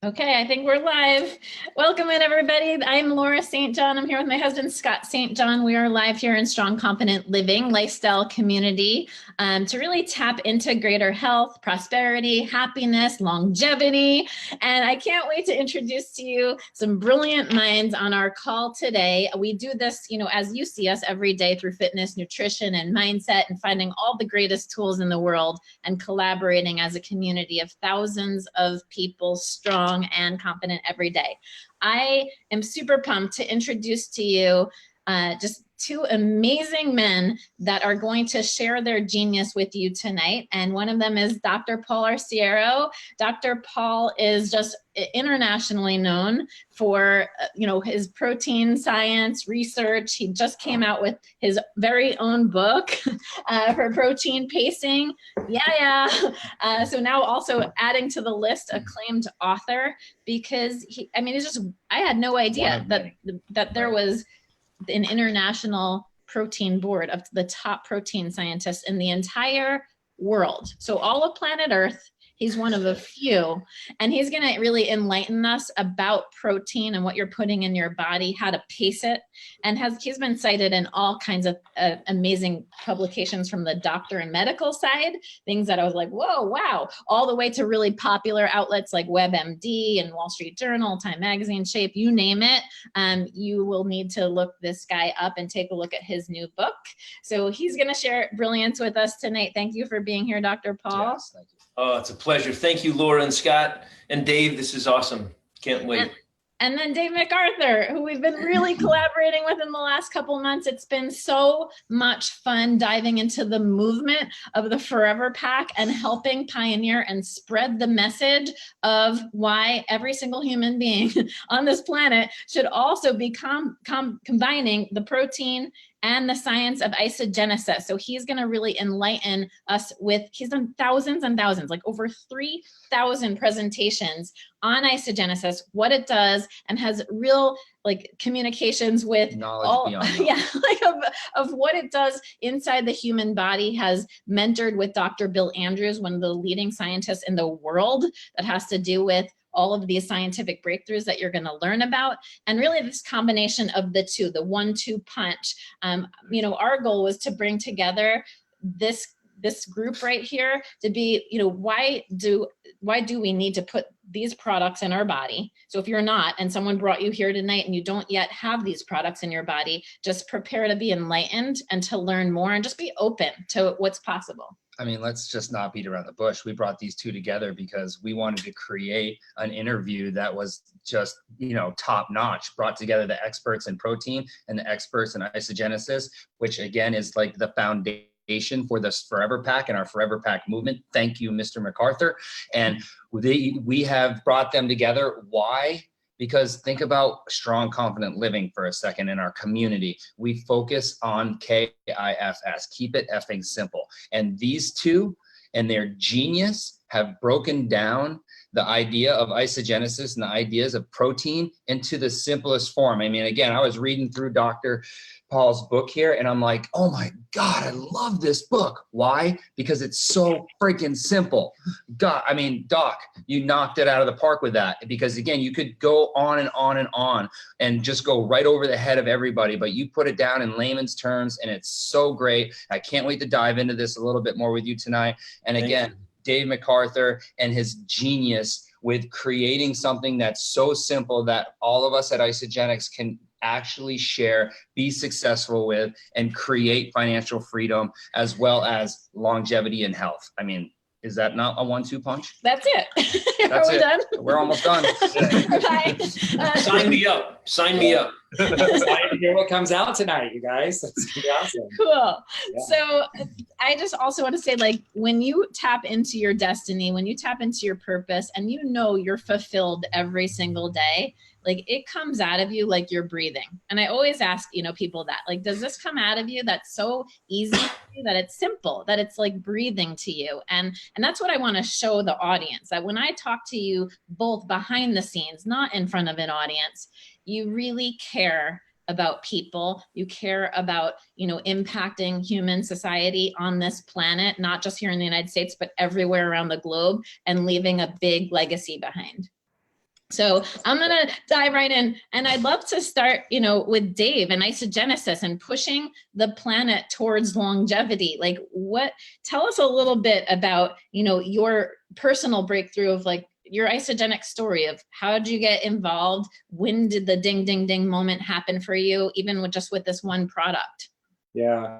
Okay, I think we're live. Welcome in, everybody. I'm Laura St. John. I'm here with my husband, Scott St. John. We are live here in Strong Confident Living Lifestyle Community to really tap into greater health, prosperity, happiness, longevity. And I can't wait to introduce to you some brilliant minds on our call today. We do this, as you see us every day through fitness, nutrition, and mindset, and finding all the greatest tools in the world and collaborating as a community of thousands of people strong and confident every day. I am super pumped to introduce to you just two amazing men that are going to share their genius with you tonight. And one of them is Dr. Paul Arciero. Dr. Paul is just internationally known for, his protein science research. He just came out with his very own book for protein pacing. So now also adding to the list, acclaimed author, because I had no idea that there was an international protein board of the top protein scientists in the entire world. So all of planet Earth, he's one of a few, and he's going to really enlighten us about protein and what you're putting in your body, how to pace it, and he's been cited in all kinds of amazing publications from the doctor and medical side, things that I was like, whoa, wow, all the way to really popular outlets like WebMD and Wall Street Journal, Time Magazine, Shape, you name it. You will need to look this guy up and take a look at his new book. So he's going to share brilliance with us tonight. Thank you for being here, Dr. Paul. Yes, thank you. Oh, it's a pleasure. Thank you, Laura and Scott and Dave. This is awesome. Can't wait. And then Dave MacArthur, who we've been really collaborating with in the last couple months. It's been so much fun diving into the movement of the Forever Pack and helping pioneer and spread the message of why every single human being on this planet should also be combining the protein and the science of isogenesis. So he's going to really enlighten us he's done thousands and thousands, like over 3,000 presentations on isogenesis, what it does, and has real communications with knowledge of what it does inside the human body. Has mentored with Dr. Bill Andrews, one of the leading scientists in the world, that has to do with all of these scientific breakthroughs that you're going to learn about. And really this combination of the two, the 1-2 punch. Our goal was to bring together this group right here to be, why do we need to put these products in our body? So if you're not, and someone brought you here tonight and you don't yet have these products in your body, just prepare to be enlightened and to learn more and just be open to what's possible. I mean, let's just not beat around the bush. We brought these two together because we wanted to create an interview that was just, top notch, brought together the experts in protein and the experts in isogenesis, which again is like the foundation for this Forever Pack and our Forever Pack movement. Thank you, Mr. MacArthur. And we have brought them together. Why? Because think about strong, confident living for a second in our community. We focus on KIFS, keep it effing simple. And these two and their genius have broken down the idea of isogenesis and the ideas of protein into the simplest form. I mean, again, I was reading through Dr. Paul's book here and I'm like, oh my God, I love this book. Why? Because it's so freaking simple. God, I mean, Doc, you knocked it out of the park with that, because again, you could go on and on and on and just go right over the head of everybody, but you put it down in layman's terms and it's so great. I can't wait to dive into this a little bit more with you tonight. And again, Dave MacArthur and his genius with creating something that's so simple that all of us at Isagenix can actually share, be successful with, and create financial freedom as well as longevity and health. I mean, is that not a 1-2 punch? That's it. That's Are we done? We're almost done. Bye. Sign me up. Sign me up. Excited to hear what comes out tonight, you guys. That's gonna be awesome. Cool. Yeah. So I just also want to say, when you tap into your destiny, when you tap into your purpose, and you're fulfilled every single day, it comes out of you like you're breathing. And I always ask, people that, does this come out of you that's so easy for you, that it's simple, that it's like breathing to you? And that's what I want to show the audience, that when I talk to you both behind the scenes, not in front of an audience, you really care about people. You care about, impacting human society on this planet, not just here in the United States, but everywhere around the globe, and leaving a big legacy behind. So I'm going to dive right in, and I'd love to start, with Dave and isogenesis and pushing the planet towards longevity. Tell us a little bit about, your personal breakthrough of your isogenic story of how did you get involved? When did the ding, ding, ding moment happen for you, even with this one product? Yeah.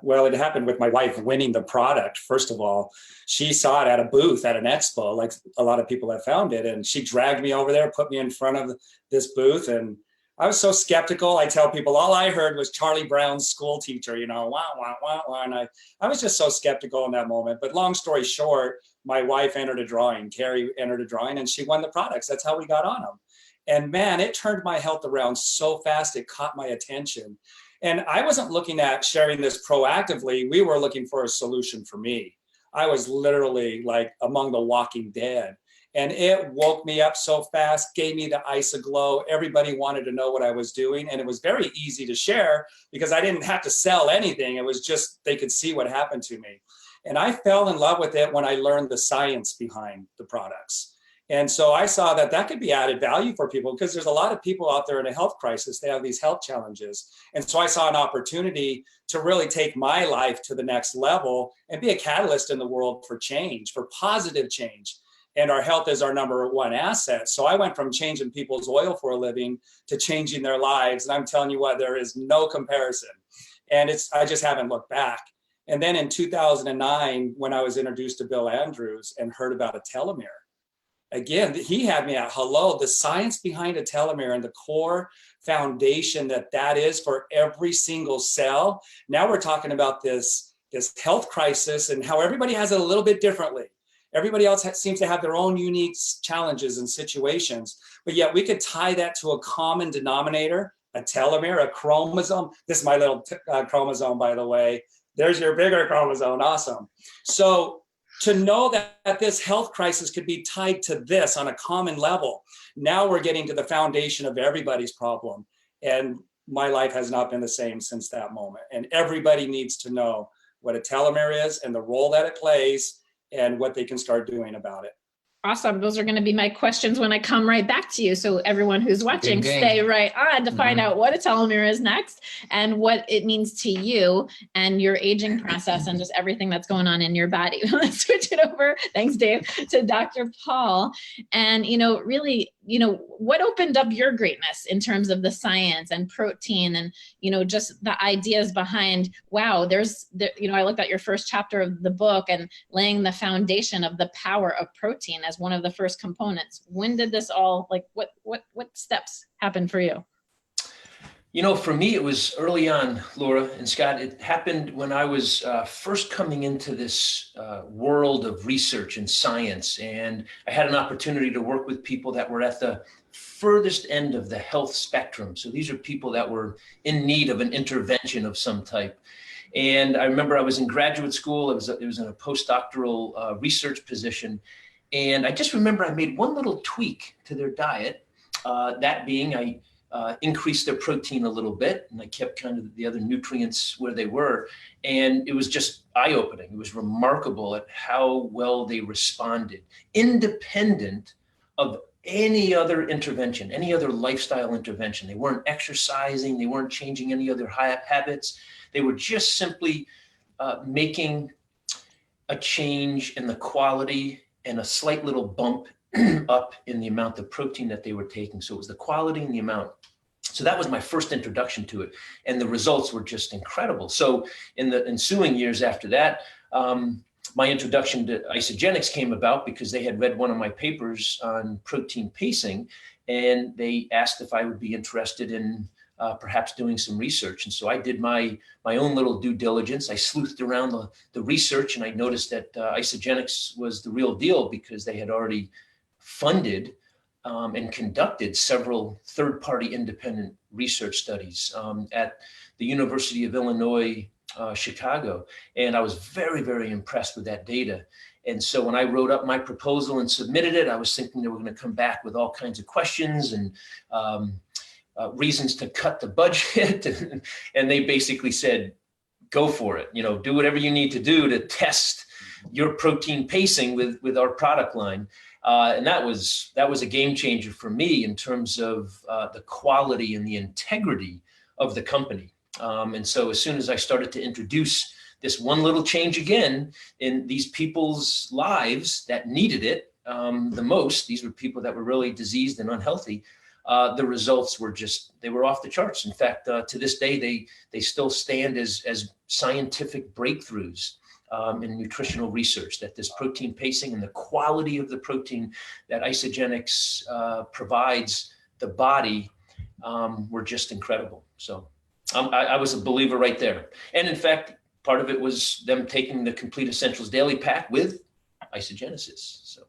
Well, it happened with my wife winning the product. First of all, she saw it at a booth at an expo, like a lot of people have found it. And she dragged me over there, put me in front of this booth. And I was so skeptical. I tell people all I heard was Charlie Brown's school teacher, wah, wah, wah, wah. And I was just so skeptical in that moment. But long story short, my wife entered a drawing, Carrie entered a drawing, and she won the products. That's how we got on them. And man, it turned my health around so fast, it caught my attention. And I wasn't looking at sharing this proactively. We were looking for a solution for me. I was literally like among the walking dead. And it woke me up so fast, gave me the isoglow. Everybody wanted to know what I was doing. And it was very easy to share because I didn't have to sell anything. It was just, they could see what happened to me. And I fell in love with it when I learned the science behind the products. And so I saw that could be added value for people because there's a lot of people out there in a health crisis. They have these health challenges. And so I saw an opportunity to really take my life to the next level and be a catalyst in the world for change, for positive change. And our health is our number one asset. So I went from changing people's oil for a living to changing their lives. And I'm telling you what, there is no comparison. And I just haven't looked back. And then in 2009, when I was introduced to Bill Andrews and heard about a telomere, again, he had me at hello, the science behind a telomere and the core foundation that is for every single cell. Now we're talking about this health crisis and how everybody has it a little bit differently. Everybody else seems to have their own unique challenges and situations, but yet we could tie that to a common denominator, a telomere, a chromosome. This is my little chromosome, by the way. There's your bigger chromosome, awesome. So to know that this health crisis could be tied to this on a common level, now we're getting to the foundation of everybody's problem. And my life has not been the same since that moment. And everybody needs to know what a telomere is and the role that it plays and what they can start doing about it. Awesome. Those are going to be my questions when I come right back to you. So everyone who's watching, ding, ding. Stay right on to find out what a telomere is next and what it means to you and your aging process and just everything that's going on in your body. Let's switch it over. Thanks, Dave, to Dr. Paul. And, really, what opened up your greatness in terms of the science and protein and, just the ideas behind, wow, I looked at your first chapter of the book and laying the foundation of the power of protein as one of the first components. When did this all, what steps happen for you? For me, it was early on, Laura and Scott. It happened when I was first coming into this world of research and science. And I had an opportunity to work with people that were at the furthest end of the health spectrum. So these are people that were in need of an intervention of some type. And I remember I was in graduate school. It was in a postdoctoral research position. And I just remember I made one little tweak to their diet, that being I increased their protein a little bit, and I kept kind of the other nutrients where they were. And it was just eye-opening. It was remarkable at how well they responded, independent of any other intervention, any other lifestyle intervention. They weren't exercising. They weren't changing any other habits. They were just simply making a change in the quality and a slight little bump up in the amount of protein that they were taking. So it was the quality and the amount. So that was my first introduction to it. And the results were just incredible. So in the ensuing years after that, my introduction to isogenics came about because they had read one of my papers on protein pacing, and they asked if I would be interested in perhaps doing some research. And so I did my own little due diligence. I sleuthed around the research, and I noticed that isogenics was the real deal because they had already funded and conducted several third-party independent research studies at the University of Illinois, Chicago. And I was very, very impressed with that data. And so when I wrote up my proposal and submitted it, I was thinking they were going to come back with all kinds of questions and reasons to cut the budget. And they basically said, go for it, do whatever you need to do to test your protein pacing with our product line. And that was a game changer for me in terms of the quality and the integrity of the company. And so as soon as I started to introduce this one little change again in these people's lives that needed it the most, these were people that were really diseased and unhealthy, the results were they were off the charts. In fact, to this day, they still stand as scientific breakthroughs in nutritional research, that this protein pacing and the quality of the protein that Isagenix provides the body were just incredible. So I was a believer right there. And in fact, part of it was them taking the Complete Essentials Daily Pack with Isagenesis. So.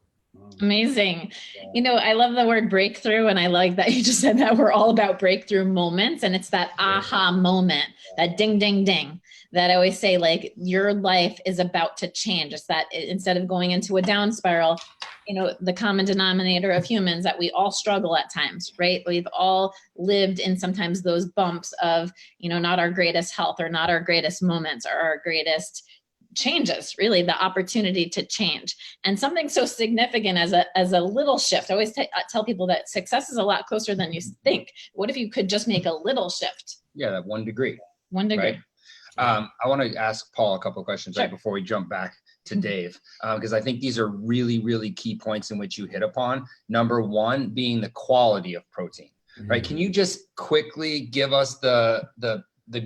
Amazing. You know, I love the word breakthrough, and I like that you just said that we're all about breakthrough moments, and it's that aha moment, that ding, ding, ding, that I always say, like, your life is about to change. It's that instead of going into a down spiral, you know, the common denominator of humans, that we all struggle at times, right? We've all lived in sometimes those bumps of, you know, not our greatest health or not our greatest moments or our greatest changes, really the opportunity to change. And something so significant as a little shift. I always tell people that success is a lot closer than you think. What if you could just make a little shift? Yeah, that 1 degree. 1 degree. Right? I want to ask Paul a couple of questions, Sure. right before we jump back to Dave, because I think these are really, really key points in which you hit upon. Number one being the quality of protein, right? Can you just quickly give us the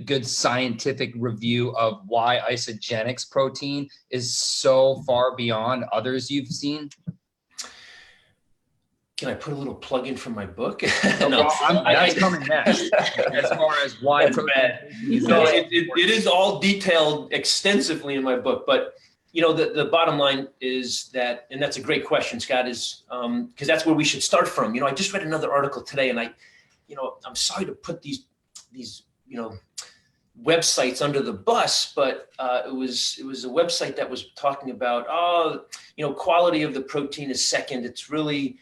good scientific review of why Isagenix protein is so far beyond others you've seen? Can I put a little plug in for my book? No, that's coming next. As far as why protein is it is all detailed extensively in my book. But you know, the bottom line is that, and that's a great question, Scott, is because that's where we should start from. You know, I just read another article today, and I'm sorry to put these websites under the bus, but it was a website that was talking about, quality of the protein is second. It's really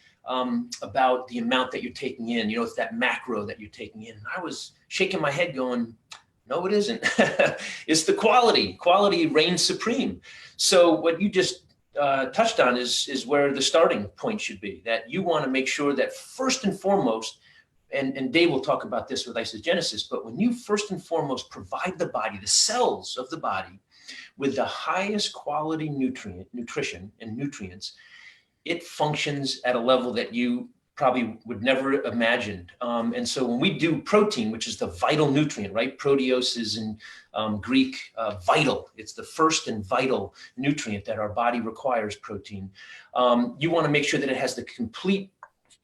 about the amount that you're taking in. You know, it's that macro that you're taking in. And I was shaking my head going, no, it isn't. It's the quality. Quality reigns supreme. So what you just touched on is where the starting point should be, that you want to make sure that first and foremost, and Dave will talk about this with Isagenesis, but when you first and foremost provide the body, the cells of the body, with the highest quality nutrition and nutrients, it functions at a level that you probably would never imagined. And so when we do protein, which is the vital nutrient, right? Proteos is in Greek, vital. It's the first and vital nutrient that our body requires, protein. You want to make sure that it has the complete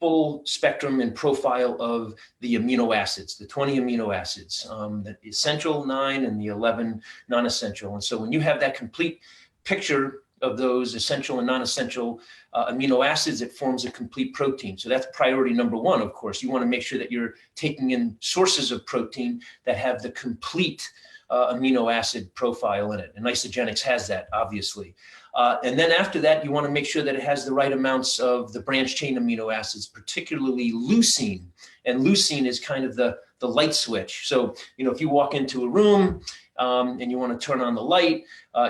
full spectrum and profile of the amino acids, the 20 amino acids, the essential 9 and the 11 non-essential. And so when you have that complete picture of those essential and non-essential amino acids, it forms a complete protein. So that's priority number one, of course. You want to make sure that you're taking in sources of protein that have the complete amino acid profile in it. And Isagenix has that, obviously. And then after that, you want to make sure that it has the right amounts of the branched chain amino acids, particularly leucine. And leucine is kind of the light switch. So, you know, if you walk into a room and you want to turn on the light,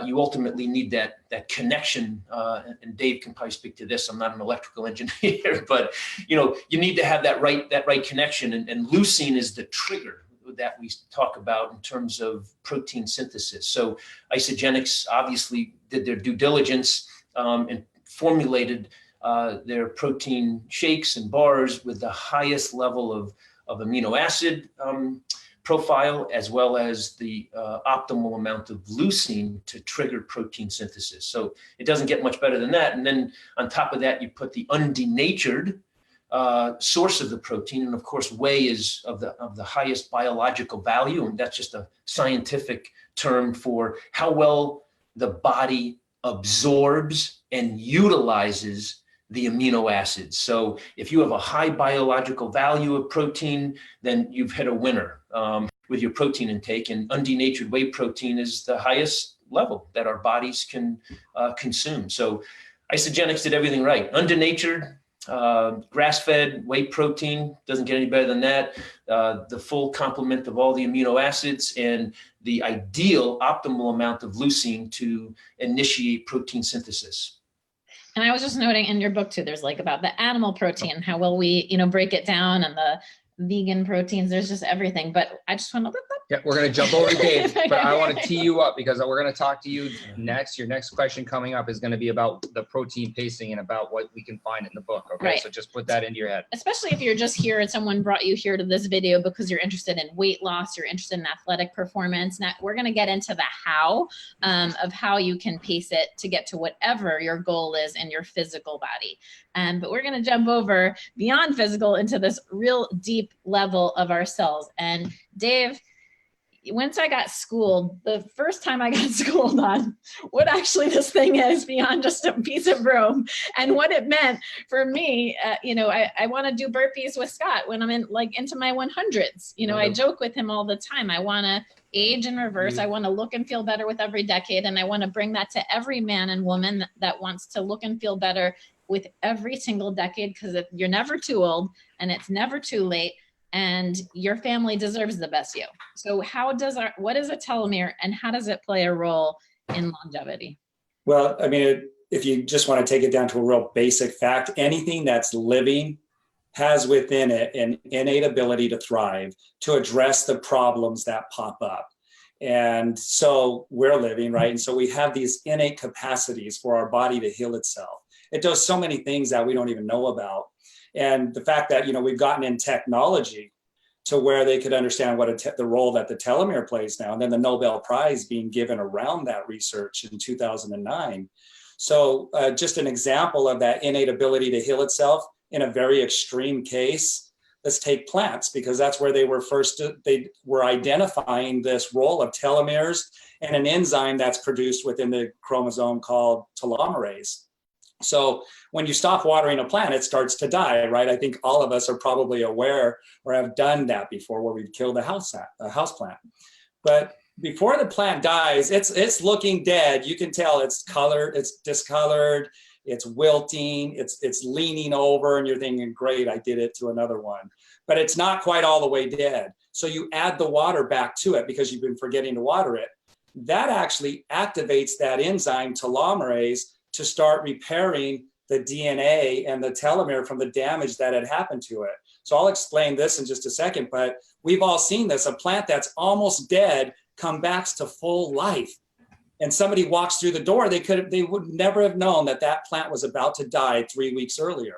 you ultimately need that connection. And Dave can probably speak to this. I'm not an electrical engineer, but, you know, you need to have that right connection. And leucine is the trigger that we talk about in terms of protein synthesis. So Isagenix obviously did their due diligence and formulated their protein shakes and bars with the highest level of amino acid profile, as well as the optimal amount of leucine to trigger protein synthesis. So it doesn't get much better than that. And then on top of that, you put the undenatured source of the protein. And of course, whey is of the highest biological value. And that's just a scientific term for how well the body absorbs and utilizes the amino acids. So if you have a high biological value of protein, then you've hit a winner with your protein intake. And undenatured whey protein is the highest level that our bodies can consume. So Isagenix did everything right. Undenatured, grass-fed whey protein, doesn't get any better than that. The full complement of all the amino acids and the ideal optimal amount of leucine to initiate protein synthesis. And I was just noting in your book too, there's like about the animal protein, how will we, break it down, and the vegan proteins, there's just everything. But I just want to Yeah, we're going to jump over to Dave, but I want to tee you up because we're going to talk to you next. Your next question coming up is going to be about the protein pacing and about what we can find in the book. Okay, right. So just put that into your head. Especially if you're just here and someone brought you here to this video because you're interested in weight loss, you're interested in athletic performance. Now we're going to get into the how of how you can pace it to get to whatever your goal is in your physical body. But we're going to jump over beyond physical into this real deep level of ourselves. And Dave, once I got schooled, the first time I got schooled on what actually this thing is beyond just a piece of room and what it meant for me, I want to do burpees with Scott when I'm into my 100s. I joke with him all the time. I want to age in reverse. I want to look and feel better with every decade. And I want to bring that to every man and woman that wants to look and feel better with every single decade, because you're never too old and it's never too late. And your family deserves the best you. So what is a telomere and how does it play a role in longevity? Well, I mean, if you just want to take it down to a real basic fact, anything that's living has within it an innate ability to thrive, to address the problems that pop up. And so we're living, right? And so we have these innate capacities for our body to heal itself. It does so many things that we don't even know about. And the fact that, we've gotten in technology to where they could understand what the role that the telomere plays now, and then the Nobel Prize being given around that research in 2009. So just an example of that innate ability to heal itself in a very extreme case, let's take plants, because that's where they were identifying this role of telomeres and an enzyme that's produced within the chromosome called telomerase. So when you stop watering a plant, it starts to die, right? I think all of us are probably aware or have done that before, where we've killed a house plant. But before the plant dies, it's looking dead. You can tell it's colored, it's discolored, it's wilting, it's leaning over, and you're thinking, great, I did it to another one. But it's not quite all the way dead. So you add the water back to it because you've been forgetting to water it. That actually activates that enzyme telomerase to start repairing the DNA and the telomere from the damage that had happened to it. So I'll explain this in just a second, but we've all seen this, a plant that's almost dead come back to full life. And somebody walks through the door, they would never have known that plant was about to die 3 weeks earlier.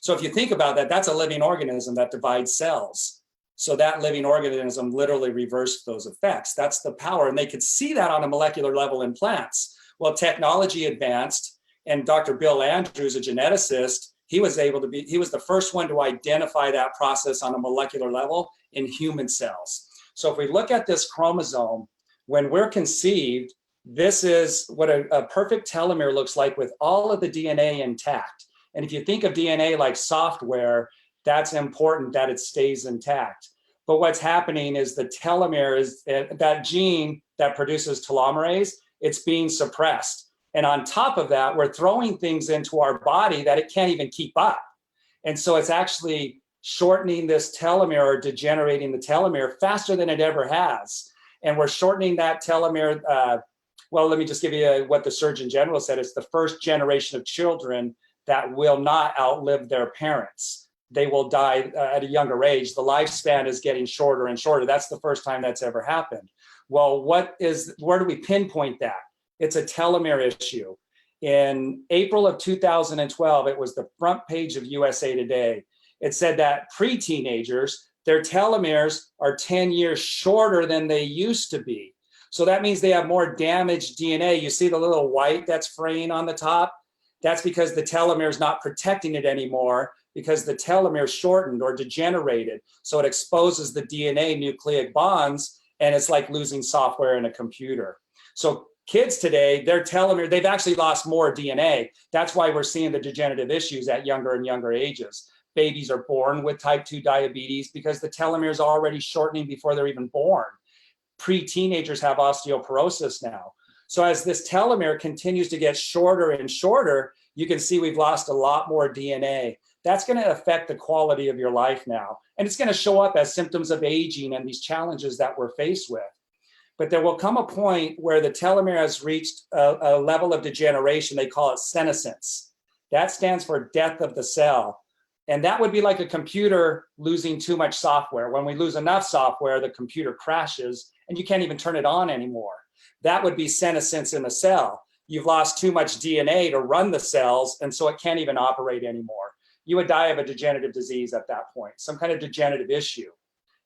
So if you think about that, that's a living organism that divides cells. So that living organism literally reversed those effects. That's the power. And they could see that on a molecular level in plants. Well, technology advanced, and Dr. Bill Andrews, a geneticist, he was the first one to identify that process on a molecular level in human cells. So if we look at this chromosome, when we're conceived, this is what a perfect telomere looks like with all of the DNA intact. And if you think of DNA like software, that's important that it stays intact. But what's happening is the telomere is that gene that produces telomerase, it's being suppressed. And on top of that, we're throwing things into our body that it can't even keep up. And so it's actually shortening this telomere or degenerating the telomere faster than it ever has. And we're shortening that telomere. Well, let me just give you what the Surgeon General said. It's the first generation of children that will not outlive their parents. They will die at a younger age. The lifespan is getting shorter and shorter. That's the first time that's ever happened. Well, where do we pinpoint that? It's a telomere issue. In April of 2012, it was the front page of USA Today. It said that pre-teenagers, their telomeres are 10 years shorter than they used to be. So that means they have more damaged DNA. You see the little white that's fraying on the top? That's because the telomere is not protecting it anymore, because the telomere shortened or degenerated. So it exposes the DNA nucleic bonds, and it's like losing software in a computer. So kids today, their telomere, they've actually lost more DNA. That's why we're seeing the degenerative issues at younger and younger ages. Babies are born with type 2 diabetes because the telomere is already shortening before they're even born. Pre-teenagers have osteoporosis now. So as this telomere continues to get shorter and shorter, you can see we've lost a lot more DNA. That's going to affect the quality of your life now. And it's going to show up as symptoms of aging and these challenges that we're faced with. But there will come a point where the telomere has reached a level of degeneration. They call it senescence. That stands for death of the cell. And that would be like a computer losing too much software. When we lose enough software, the computer crashes and you can't even turn it on anymore. That would be senescence in the cell. You've lost too much DNA to run the cells, and so it can't even operate anymore. You would die of a degenerative disease at that point, some kind of degenerative issue.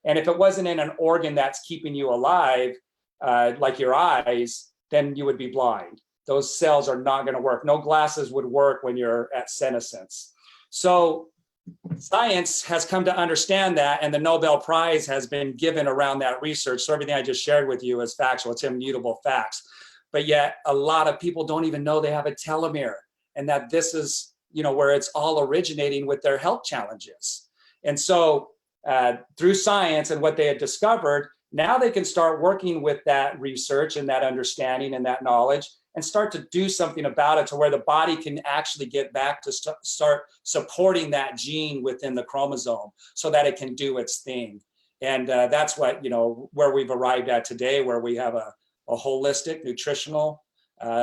And if it wasn't in an organ that's keeping you alive, like your eyes, then you would be blind. Those cells are not going to work. No glasses would work when you're at senescence. So science has come to understand that, and the Nobel Prize has been given around that research. So everything I just shared with you is factual. It's immutable facts. But yet a lot of people don't even know they have a telomere, and that this is, where it's all originating with their health challenges. And so through science and what they had discovered, now they can start working with that research and that understanding and that knowledge and start to do something about it, to where the body can actually get back to start supporting that gene within the chromosome so that it can do its thing. And that's what, where we've arrived at today, where we have a holistic nutritional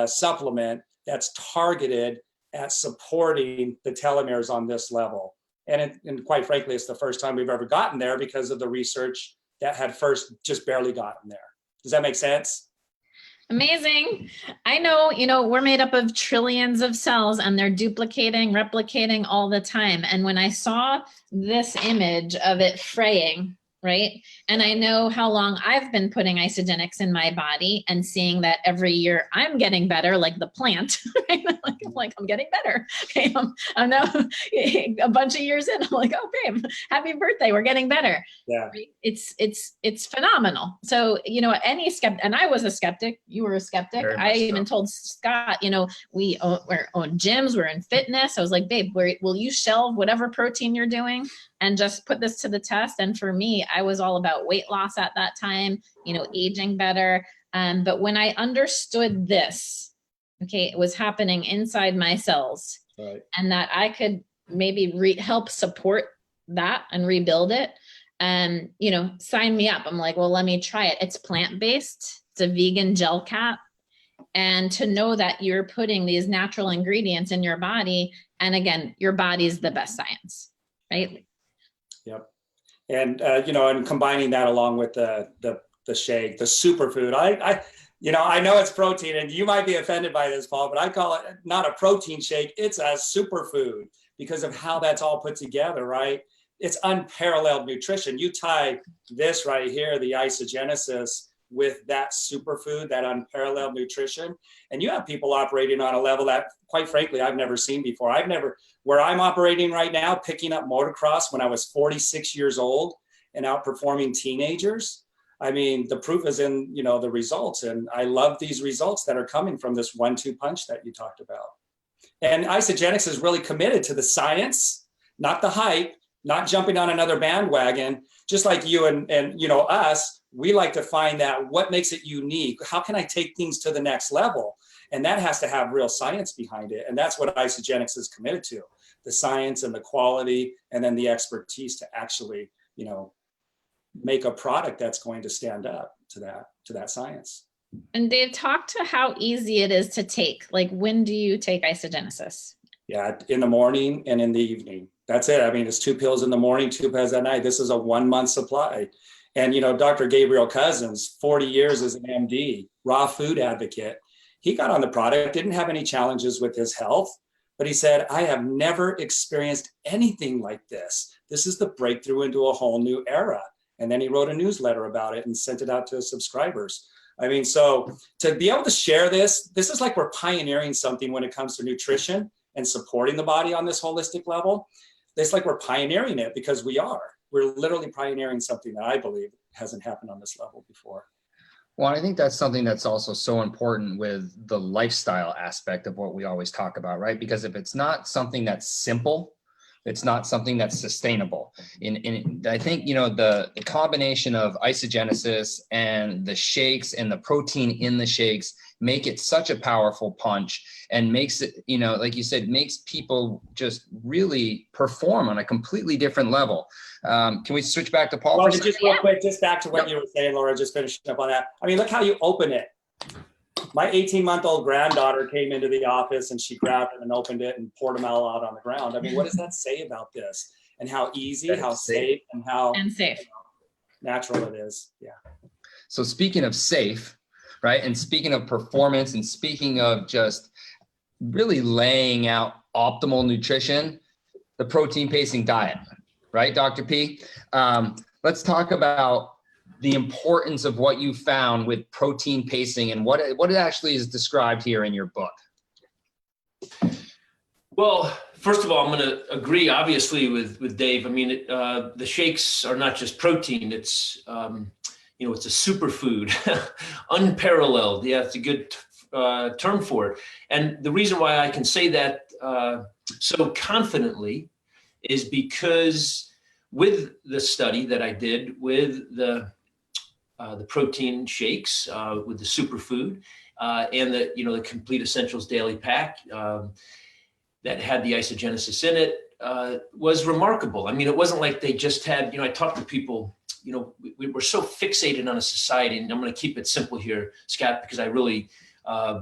supplement that's targeted at supporting the telomeres on this level. And quite frankly, it's the first time we've ever gotten there because of the research that had first just barely gotten there. Does that make sense? Amazing. I know, we're made up of trillions of cells and they're duplicating, replicating all the time. And when I saw this image of it fraying, right? And I know how long I've been putting isogenics in my body and seeing that every year I'm getting better, like the plant, right? I'm getting better. Okay, I'm now a bunch of years in. I'm like, oh, babe, happy birthday. We're getting better. Yeah. Right? It's phenomenal. So, any skeptic, and I was a skeptic, you were a skeptic. I even told Scott, we're on gyms, we're in fitness. I was like, babe, will you shelve whatever protein you're doing and just put this to the test? And for me, I was all about weight loss at that time, aging better. But when I understood this, okay, it was happening inside my cells, right, and that I could maybe help support that and rebuild it, and, sign me up. I'm like, well, let me try it. It's plant-based. It's a vegan gel cap. And to know that you're putting these natural ingredients in your body, and again, your body's the best science, right? Yep. And, and combining that along with the shake, the superfood, I know it's protein, and you might be offended by this, Paul, but I call it not a protein shake. It's a superfood because of how that's all put together, right? It's unparalleled nutrition. You tie this right here, the isogenesis, with that superfood, that unparalleled nutrition, and you have people operating on a level that, quite frankly, I've never seen before. Where I'm operating right now, picking up motocross when I was 46 years old and outperforming teenagers. I mean, the proof is in, the results. And I love these results that are coming from this 1-2 punch that you talked about. And Isagenix is really committed to the science, not the hype, not jumping on another bandwagon. Just like you and us, we like to find that what makes it unique. How can I take things to the next level? And that has to have real science behind it. And that's what Isagenix is committed to, the science and the quality, and then the expertise to actually, make a product that's going to stand up to that science. And Dave, talk to how easy it is to take. Like, when do you take isogenesis? Yeah, in the morning and in the evening. That's it. I mean, it's 2 pills in the morning, 2 pills at night. This is a 1-month supply. And, Dr. Gabriel Cousins, 40 years as an MD, raw food advocate, he got on the product, didn't have any challenges with his health, but he said, I have never experienced anything like this. This is the breakthrough into a whole new era. And then he wrote a newsletter about it and sent it out to his subscribers. I mean, so to be able to share this is like we're pioneering something when it comes to nutrition and supporting the body on this holistic level. It's like we're pioneering it because we're literally pioneering something that I believe hasn't happened on this level before. Well, I think that's something that's also so important with the lifestyle aspect of what we always talk about, right? Because if it's not something that's simple, it's not something that's sustainable. I think, the combination of isogenesis and the shakes and the protein in the shakes make it such a powerful punch, and makes it, like you said, makes people just really perform on a completely different level. Can we switch back to Paul? Well, just real quick, just back to what you were saying, Laura, just finishing up on that. I mean, look how you open it. My 18-month-old granddaughter came into the office and she grabbed it and opened it and poured them all out on the ground. I mean, what does that say about this? And how easy, how safe, and how safe. natural it is. Yeah. So speaking of safe, right? And speaking of performance and speaking of just really laying out optimal nutrition, the protein pacing diet, right, Dr. P? Let's talk about the importance of what you found with protein pacing and what it actually is described here in your book. Well, first of all, I'm going to agree, obviously, with Dave. I mean, the shakes are not just protein. It's, it's a superfood, unparalleled. Yeah, it's a good term for it. And the reason why I can say that so confidently is because with the study that I did with the protein shakes, with the superfood, and the Complete Essentials Daily Pack, that had the isogenesis in it, was remarkable. I mean, it wasn't like they just had, I talked to people, we were so fixated on a society, and I'm going to keep it simple here, Scott, because I really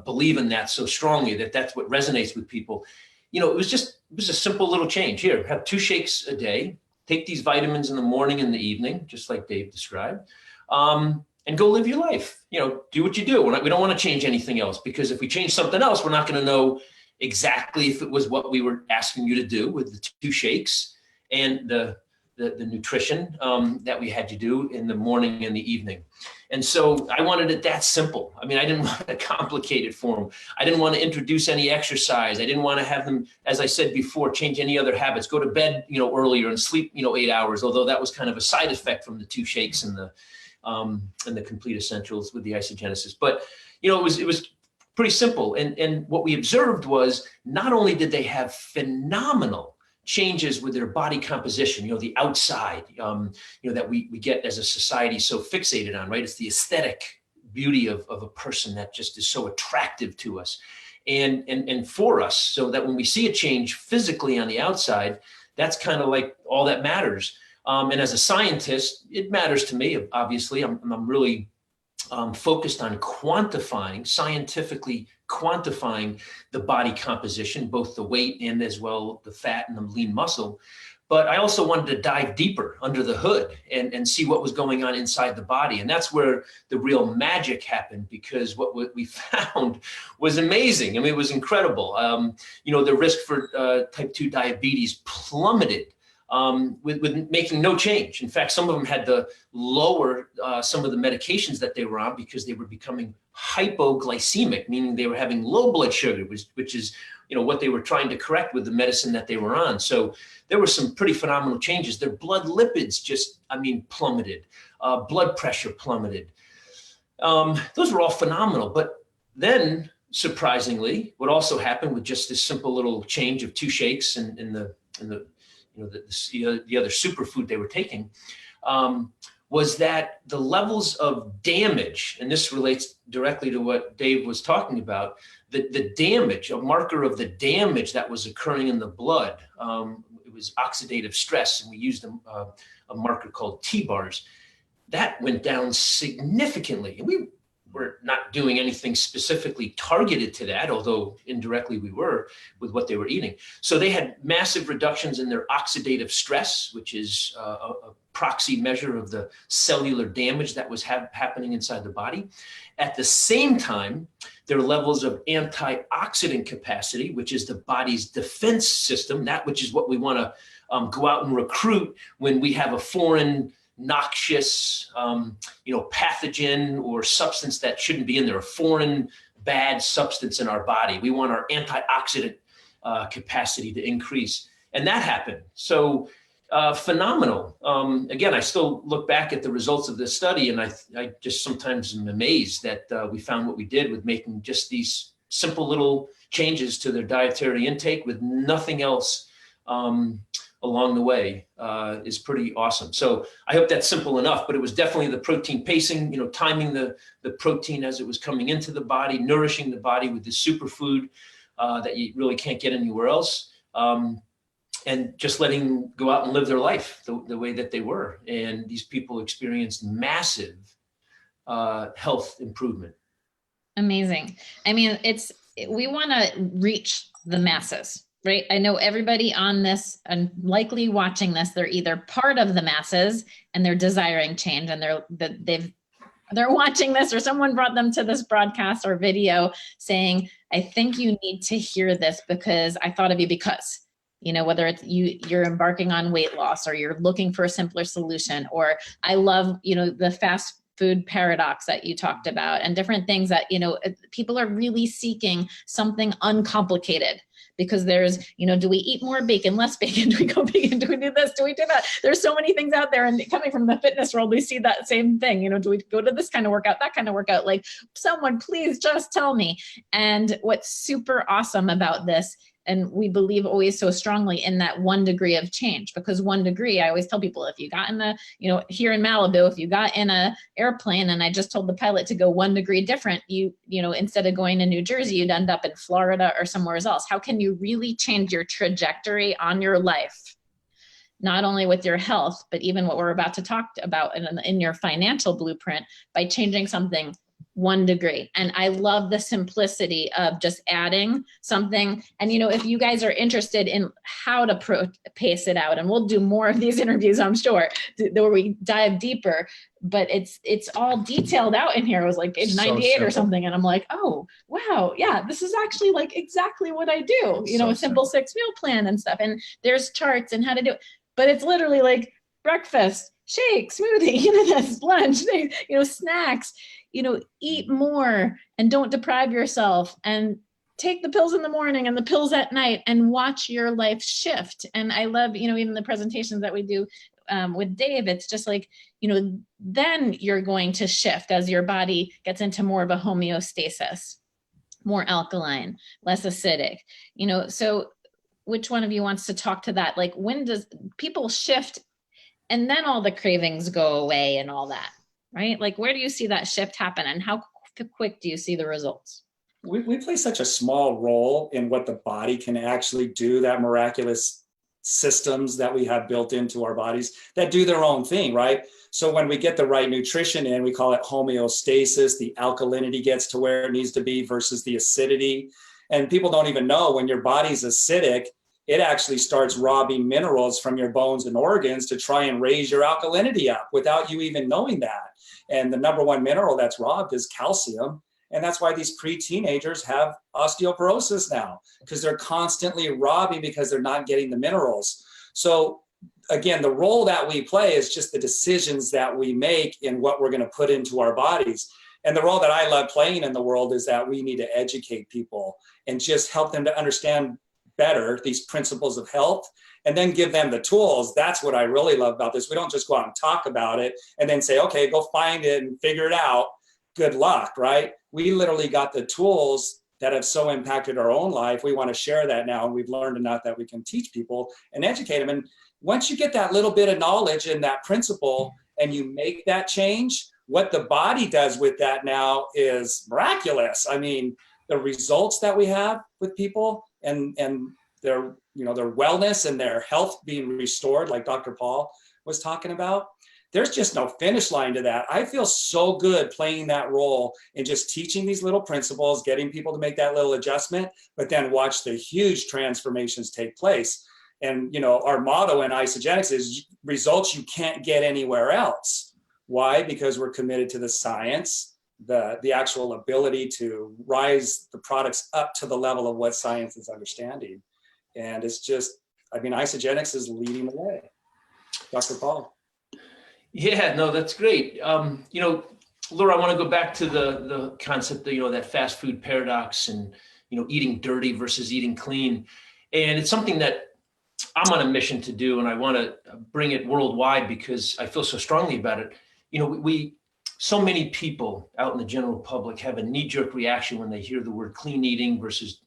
believe in that so strongly, that's what resonates with people. It was a simple little change. Here, have 2 shakes a day, take these vitamins in the morning and the evening, just like Dave described, and go live your life. Do what you do. We don't want to change anything else, because if we change something else, we're not going to know exactly if it was what we were asking you to do with the 2 shakes and the nutrition that we had you do in the morning and the evening. And so I wanted it that simple. I mean, I didn't want to complicate it for them. I didn't want to introduce any exercise. I didn't want to have them, as I said before, change any other habits, go to bed, earlier and sleep, 8 hours, although that was kind of a side effect from the 2 shakes and the Complete Essentials with the isogenesis. But, it was pretty simple. And what we observed was not only did they have phenomenal changes with their body composition, the outside, that we get as a society so fixated on, right? It's the aesthetic beauty of a person that just is so attractive to us and for us, so that when we see a change physically on the outside, that's kind of like all that matters. And as a scientist, it matters to me, obviously. I'm really focused on scientifically quantifying the body composition, both the weight and as well the fat and the lean muscle. But I also wanted to dive deeper under the hood and see what was going on inside the body. And that's where the real magic happened, because what we found was amazing. I mean, it was incredible. The risk for type 2 diabetes plummeted with making no change. In fact, some of them had to lower some of the medications that they were on because they were becoming hypoglycemic, meaning they were having low blood sugar, which is what they were trying to correct with the medicine that they were on. So there were some pretty phenomenal changes. Their blood lipids plummeted, blood pressure plummeted. Those were all phenomenal. But then, surprisingly, what also happened with just this simple little change of 2 shakes and the other superfood they were taking, was that the levels of damage, and this relates directly to what Dave was talking about, the damage, a marker of the damage that was occurring in the blood. It was oxidative stress, and we used a marker called T-bars. That went down significantly. And we were not doing anything specifically targeted to that, although indirectly we were with what they were eating. So they had massive reductions in their oxidative stress, which is a proxy measure of the cellular damage that was happening inside the body. At the same time, their levels of antioxidant capacity, which is the body's defense system, that which is what we want to go out and recruit when we have a foreign noxious, pathogen or substance that shouldn't be in there, a foreign bad substance in our body. We want our antioxidant capacity to increase. And that happened. So phenomenal. Again, I still look back at the results of this study, and I just sometimes am amazed that we found what we did with making just these simple little changes to their dietary intake with nothing else along the way is pretty awesome. So I hope that's simple enough, but it was definitely the protein pacing, timing the protein as it was coming into the body, nourishing the body with this superfood that you really can't get anywhere else. And just letting them go out and live their life the way that they were. And these people experienced massive health improvement. Amazing. I mean, we want to reach the masses, right? I know everybody on this and likely watching this, they're either part of the masses and they're desiring change, and they're watching this, or someone brought them to this broadcast or video saying, I think you need to hear this because I thought of you because, whether it's you're embarking on weight loss, or you're looking for a simpler solution, or I love, the fast food paradox that you talked about, and different things that, people are really seeking something uncomplicated. Because there's, do we eat more bacon, less bacon? Do we go vegan? Do we do this? Do we do that? There's so many things out there, and coming from the fitness world, we see that same thing. Do we go to this kind of workout, that kind of workout? Like, someone please just tell me. And what's super awesome about this, and we believe always so strongly in that 1 degree of change, because 1 degree, I always tell people, if you got in a, here in Malibu, if you got in a airplane and I just told the pilot to go 1 degree different, instead of going to New Jersey, you'd end up in Florida or somewhere else. How can you really change your trajectory on your life? Not only with your health, but even what we're about to talk about in your financial blueprint, by changing something 1 degree. And I love the simplicity of just adding something. And, if you guys are interested in how to pace it out, and we'll do more of these interviews, I'm sure, where we dive deeper, but it's all detailed out in here. It was like page 98 or something. And I'm like, oh, wow. Yeah, this is actually like exactly what I do, a simple 6 meal plan and stuff. And there's charts and how to do it, but it's literally like breakfast, shake, smoothie, this lunch, snacks, eat more and don't deprive yourself, and take the pills in the morning and the pills at night, and watch your life shift. And I love, even the presentations that we do with Dave, it's just like, then you're going to shift as your body gets into more of a homeostasis, more alkaline, less acidic, so which one of you wants to talk to that? Like, when does people shift and then all the cravings go away and all that, right? Like, where do you see that shift happen, and how quick do you see the results? We play such a small role in what the body can actually do, that miraculous systems that we have built into our bodies that do their own thing, right? So when we get the right nutrition in, we call it homeostasis. The alkalinity gets to where it needs to be versus the acidity. And people don't even know, when your body's acidic, it actually starts robbing minerals from your bones and organs to try and raise your alkalinity up without you even knowing that. And the number one mineral that's robbed is calcium. And that's why these pre-teenagers have osteoporosis now, because they're constantly robbing because they're not getting the minerals. So again, the role that we play is just the decisions that we make in what we're going to put into our bodies. And the role that I love playing in the world is that we need to educate people and just help them to understand better these principles of health, and then give them the tools. That's what I really love about this. We don't just go out and talk about it and then say, okay, go find it and figure it out. Good luck, right? We literally got the tools that have so impacted our own life. We want to share that now. And we've learned enough that we can teach people and educate them. And once you get that little bit of knowledge and that principle and you make that change, what the body does with that now is miraculous. I mean, the results that we have with people and their, their wellness and their health being restored, like Dr. Paul was talking about, there's just no finish line to that. I feel so good playing that role and just teaching these little principles, getting people to make that little adjustment, but then watch the huge transformations take place. And, our motto in Isogenics is results you can't get anywhere else. Why? Because we're committed to the science, the actual ability to rise the products up to the level of what science is understanding. And it's just, Isogenics is leading the way. Dr. Paul. Yeah, no, that's great. Laura, I want to go back to the concept of, that fast food paradox and, eating dirty versus eating clean. And it's something that I'm on a mission to do, and I want to bring it worldwide because I feel so strongly about it. So many people out in the general public have a knee-jerk reaction when they hear the word clean eating versus,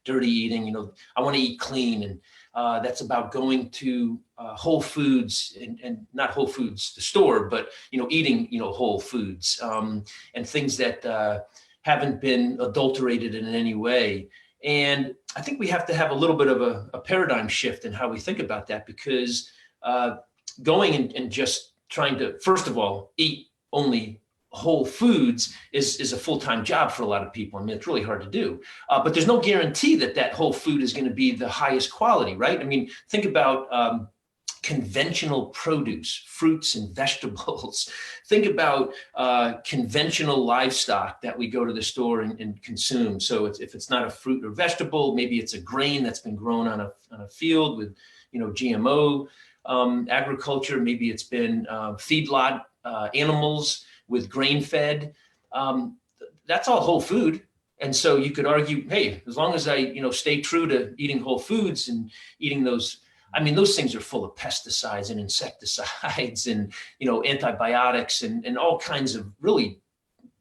dirty eating. I want to eat clean, and that's about going to Whole Foods and not Whole Foods the store, but eating whole foods and things that haven't been adulterated in any way. And I think we have to have a little bit of a paradigm shift in how we think about that, because going and just trying to, first of all, eat only whole foods is a full-time job for a lot of people. I mean, it's really hard to do, but there's no guarantee that that whole food is going to be the highest quality, right? I mean, think about conventional produce, fruits and vegetables. Think about conventional livestock that we go to the store and consume. So if it's not a fruit or vegetable, maybe it's a grain that's been grown on a field with, GMO agriculture. Maybe it's been feedlot animals with grain fed. That's all whole food. And so you could argue, hey, as long as I, stay true to eating whole foods and eating those, I mean, those things are full of pesticides and insecticides and, antibiotics and all kinds of really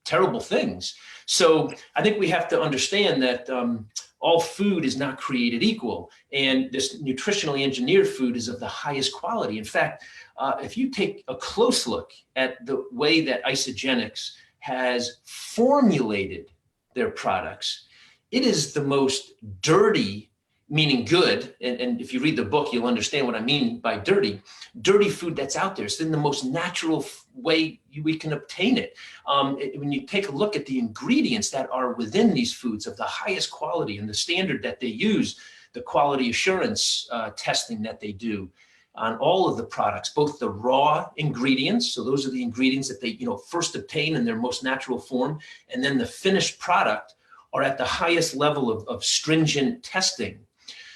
terrible things. So I think we have to understand that all food is not created equal. And this nutritionally engineered food is of the highest quality. In fact, if you take a close look at the way that Isagenix has formulated their products, it is the most dirty, meaning good, and if you read the book, you'll understand what I mean by dirty food that's out there. It's in the most natural way we can obtain it. When you take a look at the ingredients that are within these foods of the highest quality and the standard that they use, the quality assurance testing that they do on all of the products, both the raw ingredients, so those are the ingredients that they first obtain in their most natural form, and then the finished product are at the highest level of stringent testing.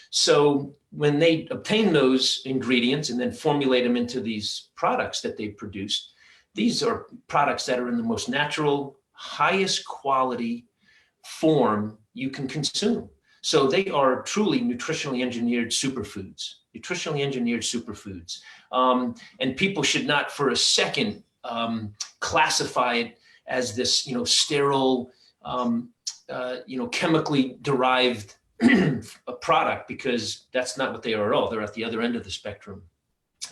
So when they obtain those ingredients and then formulate them into these products that they produce, these are products that are in the most natural, highest quality form you can consume. So they are truly nutritionally engineered superfoods, and people should not for a second classify it as this, sterile, chemically derived a product, because that's not what they are at all. They're at the other end of the spectrum.